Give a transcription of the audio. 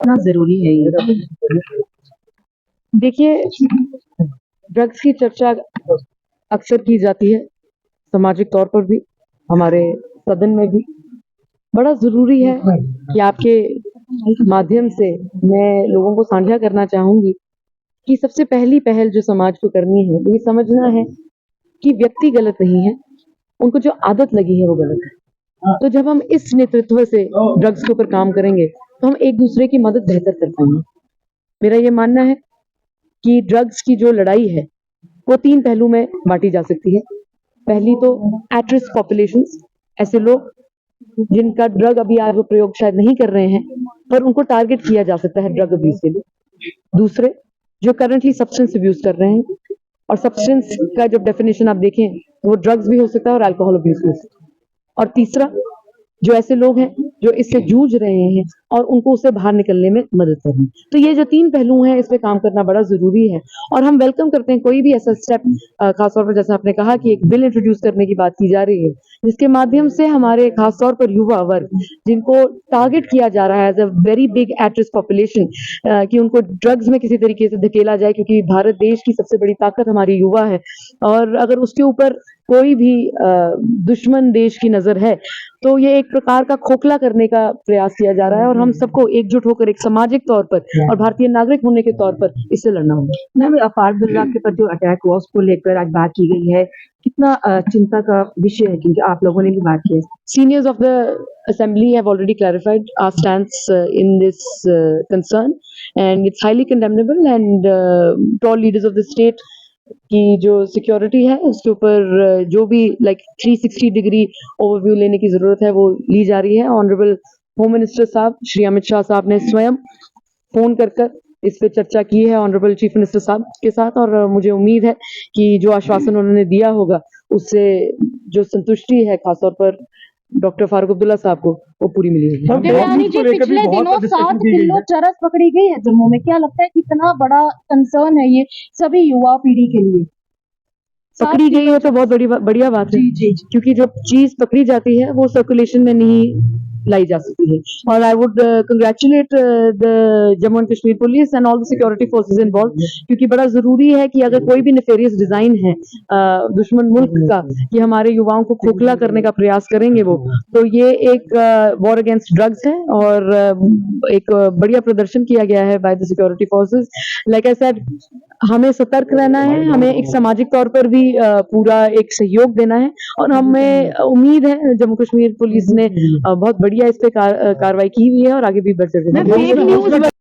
कितना जरूरी है ये। देखिए, ड्रग्स की चर्चा अक्सर की जाती है, सामाजिक तौर पर भी, हमारे सदन में भी। बड़ा ज़रूरी है कि आपके माध्यम से मैं लोगों को साझा करना चाहूँगी कि सबसे पहली पहल जो समाज को करनी है, वो ये समझना है कि व्यक्ति गलत नहीं है, उनको जो आदत लगी है वो गलत है। तो जब हम इस नेतृत्व से ड्रग्स के ऊपर काम करेंगे, तो हम एक दूसरे की मदद बेहतर कर पाएंगे। मेरा ये मानना है कि ड्रग्स की जो लड़ाई है, वो 3 पहलू में बाँटी जा सकती है। पहली तो एट रिस्क पॉपुलेशंस, ऐसे लोग जिनका ड्रग अभी आज वो प्रयोग शायद नहीं कर रहे हैं, पर उनको टारगेट किया जा सकता है ड्रग अब्यूज़ के लिए। दूसरे, जो करंटली सब्सटेंस अब्यूज़ कर रहे हैं, और सब्सटेंस का जब डेफिनेशन आप देखें, तो वो ड्रग्स भी हो सकता है और अल्कोहल अब्यूज़ भी हो सकता है। और तीसरा, जो ऐसे लोग हैं जो इससे जूझ रहे हैं और उनको उससे बाहर निकलने में मदद करनी। तो ये जो 3 पहलू हैं, इस पे काम करना बड़ा ज़रूरी है और हम वेलकम करते हैं कोई भी ऐसा स्टेप, ख़ास तौर पर जैसा आपने कहा कि एक बिल इंट्रोड्यूस करने की बात की जा रही है, जिसके माध्यम से हमारे ख़ास तौर पर युवा वर्ग, जिनको टारगेट किया जा रहा है as a very big at risk population, कि उनको ड्रग्स में किसी तरीके से धकेला जाए, क्योंकि भारत देश की सबसे बड़ी ताकत हमारी युवा है और अगर उसके ऊपर कोई भी दुश्मन देश की नज़र है, तो ये एक प्रकार का खोखला करने का प्रयास किया जा रहा है और हम सबको एकजुट होकर एक सामाजिक तौर पर और भारतीय नागरिक होने के तौर पर इससे लड़ना होगा। मैम, अपार दुर्गा के पर जो अटैक हुआ उसको लेकर आज बात की गई है, कितना चिंता का विषय है, क्योंकि आप लोगों ने भी बात की है। Seniors of the assembly have already clarified our stance in this concern, and it's highly condemnable, and all leaders of the state की जो सिक्योरिटी है उसके ऊपर जो भी 360 डिग्री ओवरव्यू लेने की ज़रूरत है वो ली जा रही है। ऑनरेबल होम मिनिस्टर साहब श्री अमित शाह साहब ने स्वयं फ़ोन कर इस पे चर्चा की है ऑनरेबल चीफ मिनिस्टर साहब के साथ, और मुझे उम्मीद है कि जो आश्वासन उन्होंने दिया होगा उससे जो संतुष्टि है खास तौर पर डॉक्टर फारूक अब्दुल्ला साहब को, वो पूरी मिली होगी। पिछले दिनों 7 किलो चरस पकड़ी गई है जम्मू में, क्या लगता है कितना बड़ा कंसर्न है ये सभी युवा पीढ़ी के लिए? पकड़ी गई है तो बहुत बढ़िया बात है, क्योंकि जब चीज पकड़ी जाती है वो सर्कुलेशन में नहीं लाई जा सकती है। और I would congratulate the Jammu and Kashmir police and all the security forces involve, क्योंकि बड़ा जरूरी है कि अगर कोई भी नेफेरियस डिजाइन है दुश्मन मुल्क का कि हमारे युवाओं को खोखला करने का प्रयास करेंगे वो, तो ये एक वॉर अगेंस्ट ड्रग्स है और एक बढ़िया प्रदर्शन किया गया है by the security forces. Like I said, हमें सतर्क रहना है, हमें एक सामाजिक तौर पर भी पूरा एक सहयोग देना है और हमें उम्मीद है जम्मू कश्मीर पुलिस ने बहुत बढ़िया इस पे कार्रवाई की हुई है और आगे भी बढ़ते रहेगी।